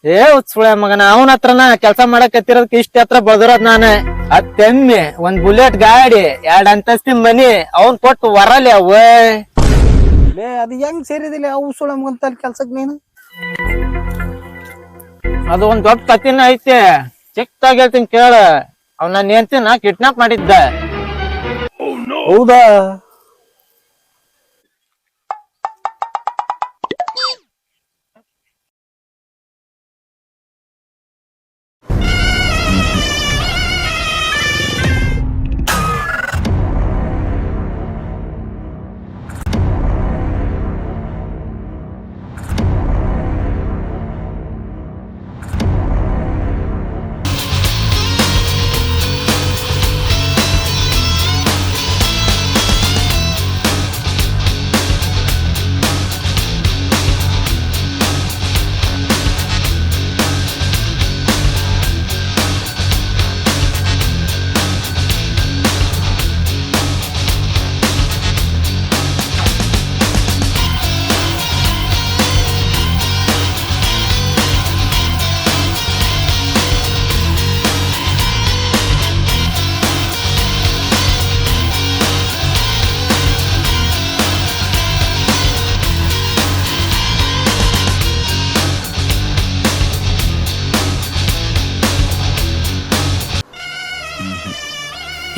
ಏ ಸುಳೆ ಮಗನ ಅವನ ಹತ್ರನ ಕೆಲ್ಸ ಮಾಡಕತ್ತಿರೋದಕ್ಕೆ ಇಷ್ಟ ಹತ್ರ ಬದರೋದ್ ನಾನ ತೆಮ್ಮಿ ಒಂದ್ ಬುಲೆಟ್ ಗಾಡಿ 2 ಅಂತಸ್ತಿನ ಮನಿ ಅವನ್ ಕೊಟ್ಟು ವರಲಿ ಅವ ಲೇ ಅದು ಹೆಂಗ್ ಸೇರಿದಿಲ್ಲ ಅವು ಸುಳ ಮಗಂತ ಕೆಲ್ಸಕ್ ನೀನು ಅದು ಒಂದ್ ದೊಡ್ಡ ಕತ್ತಿನ ಐತೆ ಚಿಕ್ಕದಾಗಿ ಹೇಳ್ತೀನಿ ಕೇಳ ಅವ್ ನನ್ನ ಹೆಂಡ್ತಿನ ಕಿಡ್ನಾಪ್ ಮಾಡಿದ್ದ. ಹೌದಾ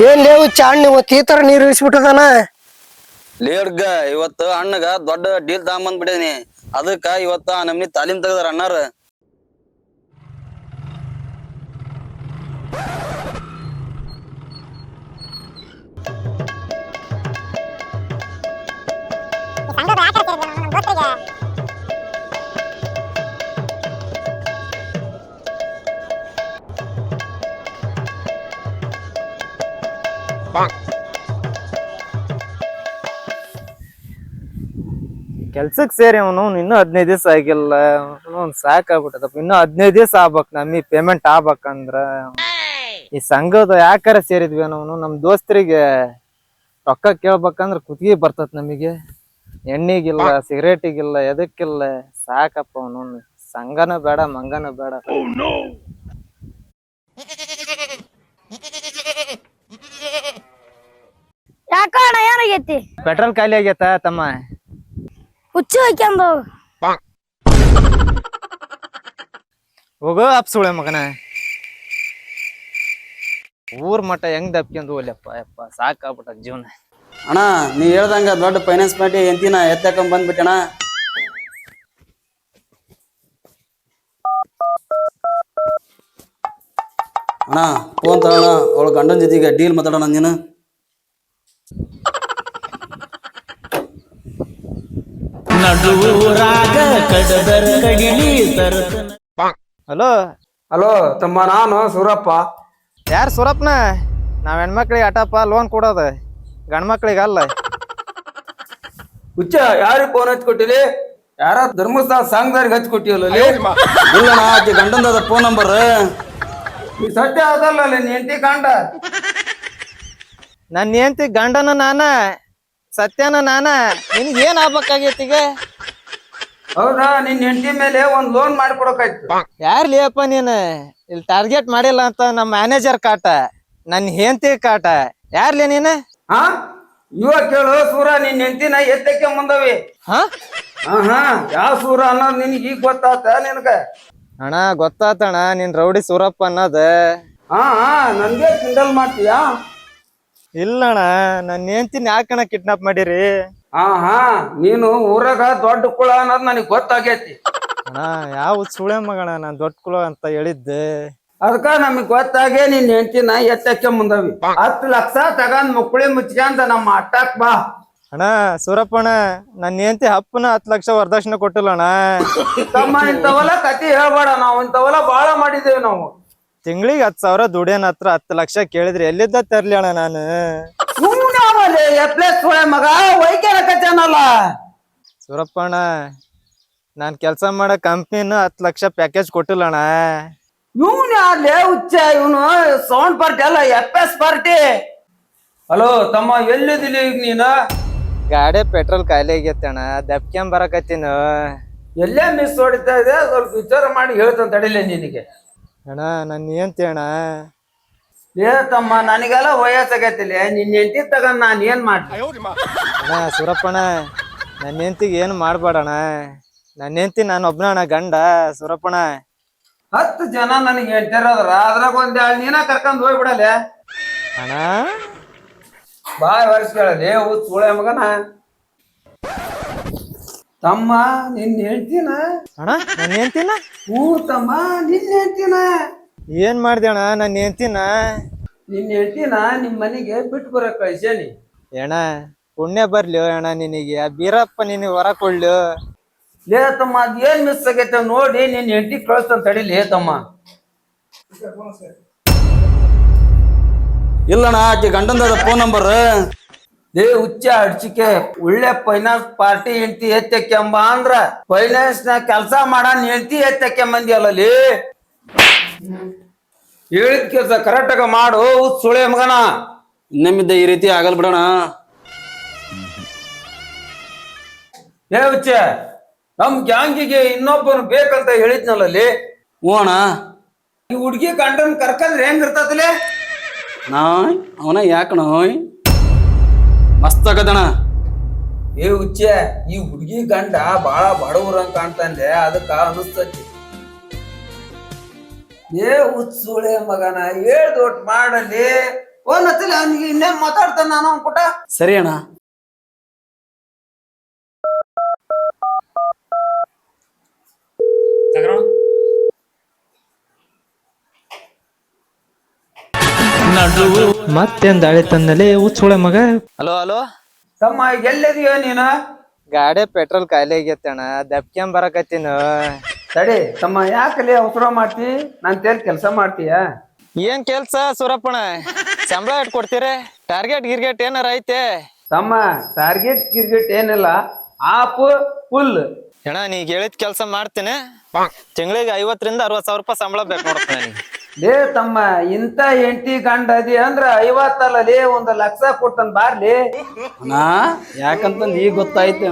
ಏನ್ ಲೇವು ಚಾಣ್ ಇವತ್ತು ಈ ತರ ನೀರು ಇಳಿಸ್ಬಿಟ್ಟದಾನ ಲೇಡ್ಗ ಇವತ್ತು ಅಣ್ಣಗ ದೊಡ್ಡ ಡೀಲ್ ತಗೊಂಬಂದ್ ಬಿಡೇನಿ ಅದಕ್ಕ ಇವತ್ತ ನಮ್ನಿ ತಾಲೀಮ್ ತೆಗದಾರ ಅಣ್ಣಾರ. ಕೆಲ್ಸಕ್ ಸೇರಿ ಅವನು ಇನ್ನೂ 15 ದಿವಸ ಆಗಿಲ್ಲ ಸಾಕಾಗ್ಬಿಟ್ಟದಪ್ಪ. ಇನ್ನೂ 15 ದಿವಸ ಆಗ್ಬೇಕ್ ನಮಗ್ ಪೇಮೆಂಟ್ ಆಗ್ಬೇಕಂದ್ರ ಈ ಸಂಘದ ಯಾಕಾರ ಸೇರಿದ್ವಿ ನಾವು ನಮ್ ದೋಸ್ತರಿಗೆ ರೊಕ್ಕ ಕೇಳ್ಬೇಕಂದ್ರ ಕುತ್ತಿಗೆ ಬರ್ತತ್ ನಮಗೆ. ಎಣ್ಣಿಗಿಲ್ಲ ಸಿಗರೇಟಿಗಿಲ್ಲ ಎದಕ್ಕಿಲ್ಲ ಸಾಕಪ್ಪ ಅವನು ಸಂಘನ ಬೇಡ ಮಂಗನ ಬೇಡ. ಯಾಕಣ್ಣ ಏನಾಗೈತಿ? ಪೆಟ್ರೋಲ್ ಖಾಲಿ ಆಗೈತ ತಮ್ಮ. ಹುಚ್ಚು ಹಾಕ್ಯಂದು ಹೋಗೋ ಅಪ್ಸುಳೆ ಮಗನ ಊರ್ ಮಠ ಹೆಂಗ್ ದಪ್ಕೊಂಡ್ ಹೋಗ್ಲಪ್ಪ ಯಪ್ಪ ಸಾಕಾಗ್ಬಿಟ್ಟ ಜೀವನ. ಅಣ್ಣ ನೀ ಹೇಳ್ದಂಗ ದೊಡ್ಡ ಫೈನಾನ್ಸ್ ಪಾರ್ಟಿ ಎಂತಿನ ಎತ್ತಾಕೊಂಡ್ ಬಂದ್ಬಿಟ್ಟಣ. ಅಣ್ಣ ಫೋನ್ ತಗೋಣ ಅವಳ ಗಂಡನ ಜೊತೆಗೆ ಡೀಲ್ ಮಾತಾಡೋಣ ನೀನು. ಹಲೋ ಹಲೋ ತಮ್ಮ, ನಾನು ಸೂರಪ್ಪ. ಯಾರು ಸೂರಪ್ಪನ? ನಾವ್ ಹೆಣ್ಮಕ್ಳಿಗೆ ಆಟಪ್ಪ ಲೋನ್ ಕೊಡೋದು, ಗಂಡ್ಮಕ್ಳಿಗೆ ಅಲ್ಲ. ಹುಚ್ಚ ಯಾರಿಗೆ ಫೋನ್ ಹಚ್ಕೊಟ್ಟಿಲಿ? ಯಾರ ಧರ್ಮಸ್ಥಳ ಸಂಘದವ್ರಿಗೆ ಹಚ್ಕೊಟ್ಟಿವಲ್ಲ? ಇಲ್ಲಣ್ಣ ಆಕಿ ಗಂಡಂದ ಫೋನ್ ನಂಬರ್. ಈ ಸತ್ಯ ಅದಲ್ಲ ನೀನ್ ಹೆಂಡತಿ ಗಂಡ. ನನ್ನ ಹೆಂಡ್ತಿ ಗಂಡನ ನಾನ, ಸತ್ಯನ ನಾನ. ನಿನ್ಗೆ ಏನ್ ಆಗ್ಬೇಕಾಗೈತಿ ಈಗ? ಹೌದಾ, ನಿನ್ ಹೆಂಡತಿ ಮೇಲೆ ಒಂದ್ ಲೋನ್ ಮಾಡ್ಕೊಡಕಾಯ್ತು. ಯಾರ್ಲಿ ಅಪ್ಪ ನೀನ್? ಇಲ್ಲಿ ಟಾರ್ಗೆಟ್ ಮಾಡಿಲ್ಲ ಅಂತ ನಮ್ಮ ಮ್ಯಾನೇಜರ್ ಕಾಟ, ನನ್ ಹೆಂಡ್ತಿ ಕಾಟ. ಯಾರ್ಲಿ ನೀನ್? ಹಾ ಇವಾಗ ಕೇಳು ಸೂರ, ನಿನ್ ಹೆಂಡತಿನ ಎತ್ತಕ್ಕೆ ಮುಂದವಿ. ಹಾ ಯಾವ ಸೂರ ಅನ್ನೋದು ನಿನಗೆ ಈಗ ಗೊತ್ತಾತ ನಿನಗ? ಅಣ್ಣ ಗೊತ್ತಾತಣ್ಣ, ನೀನ್ ರೌಡಿ ಸೂರಪ್ಪ ಅನ್ನೋದ. ಹಾ ನನ್ಗೆ ಕಿಂಡಲ್ ಮಾಡ್ತೀಯಾ? ಇಲ್ಲಣ್ಣ, ನನ್ನ ಹೆಂಡ್ತಿನ ಯಾಕಣ್ಣ ಕಿಡ್ನಾಪ್ ಮಾಡಿರಿ? ಹಾ ನೀನು ಊರಾಗ ದೊಡ್ಡ ಕುಳ ಅನ್ನೋದು ನನಗ್ ಗೊತ್ತಾಗೈತಿ. ಅಣ್ಣ ಯಾವ ಸುಳೆ ಮಗಣ ನಾನ್ ದೊಡ್ಡ ಕುಲ ಅಂತ ಹೇಳಿದ್ದೆ. ಅದಕ್ಕ ನಮಗ್ ಗೊತ್ತಾಗೆ ನಿನ್ ಹೆಂಡತಿನ ಎತ್ತಕ್ಕೆ ಮುಂದವಿ. 10 ಲಕ್ಷ ತಗೊಂಡ್ ಮುಕ್ಕಳಿ ಮುಚ್ಕೊಂಡ ನಮ್ಮ ಅಟ್ಟಾಕ್ ಬಾ. ಅಣ್ಣ ಸೂರಪ್ಪಣ್ಣ, ನನ್ನ ಹೆಂಡ್ತಿ ಅಪ್ಪನ 10 ಲಕ್ಷ ವರದಕ್ಷಿಣೆ ಕೊಟ್ಟಿಲ್ಲಣ್ಣ. ತಮ್ಮ ಇಂಥವೆಲ್ಲ ಕತಿ ಹೇಳ್ಬೇಡ, ನಾವು ಇಂಥವೆಲ್ಲ ಬಾಳ ಮಾಡಿದ್ದೇವೆ ನಾವು. ತಿಂಗಳಿಗೆ 10,000 ದುಡಿಯೋನ ಹತ್ರ 10 ಲಕ್ಷ ಕೇಳಿದ್ರಿ ಎಲ್ಲಿದ್ದ ತರ್ಲಿ ಅಣ್ಣ ನಾನು? ಸುಮ್ಮನೆ ಎಪ್ಲೇಸ್ ಮಗ ವೈಕ್ಯಾರ ಕಚ್ಚನಲ್ಲ. ಸೂರಪ್ಪಣ್ಣ, ನಾನ್ ಕೆಲ್ಸ ಮಾಡೋ ಕಂಪ್ನಿನ 10 ಲಕ್ಷ ಪ್ಯಾಕೇಜ್ ಕೊಟ್ಟಿಲ್ಲಣ್ಣ. ಇವನ್ ಯಾರ್ಲೇ ಹುಚ್ಚ? ಇವನು ಸೌಂಡ್ ಪಾರ್ಟಿ ಅಲ್ಲ, ಎಫ್ ಪಾರ್ಟಿ. ಹಲೋ ತಮ್ಮ, ಎಲ್ಲಿದಿಲ್ಲ ಈಗ ನೀನು? ಗಾಡಿ ಪೆಟ್ರೋಲ್ ಖಾಲಿ ಆಗೈತೆ ಅಣ್ಣ, ದಪ್ಕೊಂಡ್ ಬರಕತ್ತೀನ. ಎಲ್ಲೇ ಮಿಸ್ ಹೊಡಿತಾ ಇದೆ ಸ್ವಲ್ಪ ವಿಚಾರ ಮಾಡಿ ಹೇಳ್ತಾನೆ ತಡಿಲೆ ನಿನಗೆ. ಅಣ್ಣ ನನ್ನ ಹೆಂಡ್ತಿ ಅಣ್ಣ. ಏ ತಮ್ಮ ನನಗೆಲ್ಲ ವಯಸ್ಸಾಗೈತಿಲ್ಲ ನಿನ್ನ ಹೆಂಡತಿ ತಗೊಂಡ್ ನಾನು ಏನ್ ಮಾಡ್ಲಿ? ಅಣ್ಣ ಸೂರಪ್ಪಣ್ಣ, ನನ್ನ ಹೆಂಡ್ತಿಗೆ ಏನು ಮಾಡ್ಬೇಡಣ್ಣ. ನನ್ನ ಹೆಂಡ್ತಿ ನಾನು ಒಬ್ಬನಣ್ಣ ಗಂಡ ಸೂರಪ್ಪಣ್ಣ. 10 ಜನ ನನಗೆ ಹೇಳ್ತಿರೋದ್ರ ಅದ್ರಾಗ ಒಂದ್ ನೀನ ಕರ್ಕೊಂಡ್ ಹೋಗ್ಬಿಡಲೆ. ಅಣ್ಣ ಬಾಯ್ ವರ್ಷಗಳಲ್ಲಿ ಸುಳೆ ಮಗನ. ತಮ್ಮ ನಿನ್ ಹೇಳ್ತೀನ? ಅಣ್ಣ ನನ್ನ ಹೆಂಡ್ತಿನ ಹೂ ತಮ್ಮ ನಿನ್ ಹೇಳ್ತೀನ. ಏನ್ ಮಾಡ್ದೆ ಅಣ್ಣ ನನ್ನ ಹೆಂಡ್ತಿನ? ನಿನ್ ಹೇಳ್ತೀನ ನಿಮ್ ಮನೆಗೆ ಬಿಟ್ಟು ಬರಕ್ ಕಳ್ಸೇನಿ. ಅಣ್ಣ ಪುಣ್ಯ ಬರ್ಲಿ ಅಣ್ಣ ನಿನಗೆ, ಆ ಬೀರಪ್ಪ ನಿನಗೆ ಹೊರ ಕೊಡ್ಲು. ಲೇ ತಮ್ಮ ಅದ್ ಏನ್ ಮಿಸ್ ಆಗೈತೆ ನೋಡಿ ನಿನ್ ಹೆಂಡತಿ ಕಳಿಸ್ತಾನ ತಡಿಲಿ ತಮ್ಮ. ಇಲ್ಲಣ್ಣ ಆಕಿ ಗಂಡಂದ ಫೋನ್ ನಂಬರ್. ಲೇ ಹುಚ್ಚ ಅಡ್ಚಿಕೆ, ಒಳ್ಳೆ ಫೈನಾನ್ಸ್ ಪಾರ್ಟಿ ಹೆಂಡತಿ ಎತ್ತಕ್ಕೆಂಬ ಅಂದ್ರ ಫೈನಾನ್ಸ್ ನ ಕೆಲ್ಸ ಮಾಡನ್ ಹೆಂಡತಿ ಎತ್ತಕ್ಕೆಂಬಂದಿ ಅಲ್ಲಲ್ಲಿ. ಹೇಳಿದ ಕೆಲ್ಸ ಕರೆಕ್ಟ್ ಆಗ ಮಾಡು ಸುಳೆ ಮಗನ. ಇನ್ನೊಮ್ಮಿದ್ದ ಈ ರೀತಿ ಆಗಲ್ ಬಿಡೋಣ. ಏ ಹುಚ್ಚ, ನಮ್ ಗ್ಯಾಂಗಿಗೆ ಇನ್ನೊಬ್ಬನು ಬೇಕಂತ ಹೇಳಿದ್ನಲ್ಲಲ್ಲಿ. ಹ್ಞೂ ಅಣ್ಣ. ಈ ಹುಡ್ಗಿ ಗಂಡನ್ ಕರ್ಕಂದ್ರೆ ಹೆಂಗಿರ್ತತಲೆ? ನಾಯ್ ಅವನ ಯಾಕಣ ಮಸ್ತ್ ಆಗದಣ. ಏ ಹುಚ್ಚ, ಈ ಹುಡ್ಗಿ ಗಂಡ ಬಾಳ ಬಡವ್ರಂಗ್ ಕಾಣ್ತಾನೆ ಅದಕ್ಕ ಅನಿಸ್ತತಿ. ಏ ಹುಚ್ಚುಳೆ ಮಗನ ಹೇಳ್ದೊಟ್ ಮಾಡಲಿ. ಫೋನ್ ಹತ್ತಲಿ ಅವನಿಗೆ ಇನ್ನೇನ್ ಮಾತಾಡ್ತಾನ ನಾನು ಅನ್ಕೊಟ. ಸರಿ ಅಣ್ಣ. ಮತ್ತೇನ್ ದಾಳಿ ತಂದಲ್ಲಿ ಹುಚ್ಚುಳೆ ಮಗ. ಹಲೋ ಹಲೋ ತಮ್ಮ ಈಗ ಎಲ್ಲಿದೀಯ ನೀನು? ಗಾಡಿ ಪೆಟ್ರೋಲ್ ಖಾಲಿ ಆಗೈತೆ ಅಣ್ಣ, ದಪ್ಕೊಂಡ್ ಬರಕತ್ತೀನ. ತಡಿ ತಮ್ಮ, ಯಾಕಲ್ಲಿ ಅವಸರ ಮಾಡ್ತಿ? ನಾನ್ ತೇಲ್ ಕೆಲಸ ಮಾಡ್ತೀಯ? ಏನ್ ಕೆಲ್ಸ ಸೂರಪ್ಪಣ್ಣ? ಸಂಬಳ ಇಟ್ ಕೊಡ್ತೀರಿ? ಟಾರ್ಗೆಟ್ ಗಿರ್ಗೆಟ್ ಏನಾರ ಐತೆ? ತಮ್ಮ ಟಾರ್ಗೆಟ್ ಗಿರ್ಗೆಟ್ ಏನಿಲ್ಲ, ಆಪ್ ಫುಲ್. ಅಣ್ಣ ನೀಗ ಹೇಳಿದ ಕೆಲ್ಸ ಮಾಡ್ತೀನಿ. ತಿಂಗಳಿಗೆ 50,000 60,000 ರೂಪಾಯಿ ಸಂಬಳ ಬೇಕು ನೋಡಪ್ಪ ನನಗೆ. ಲೇ ತಮ್ಮ, ಇಂತ ಹೆಂಡತಿ ಗಂಡ ಅದಿ ಅಂದ್ರ 50 ಅಲ್ಲ ಲೇ, 1 ಲಕ್ಷ ಕೊಡ್ತಾನ ಬಾರ್ಲಿ. ಅಣ್ಣ ಯಾಕಂತಂದ್ ಈಗ ಗೊತ್ತಾಯ್ತು.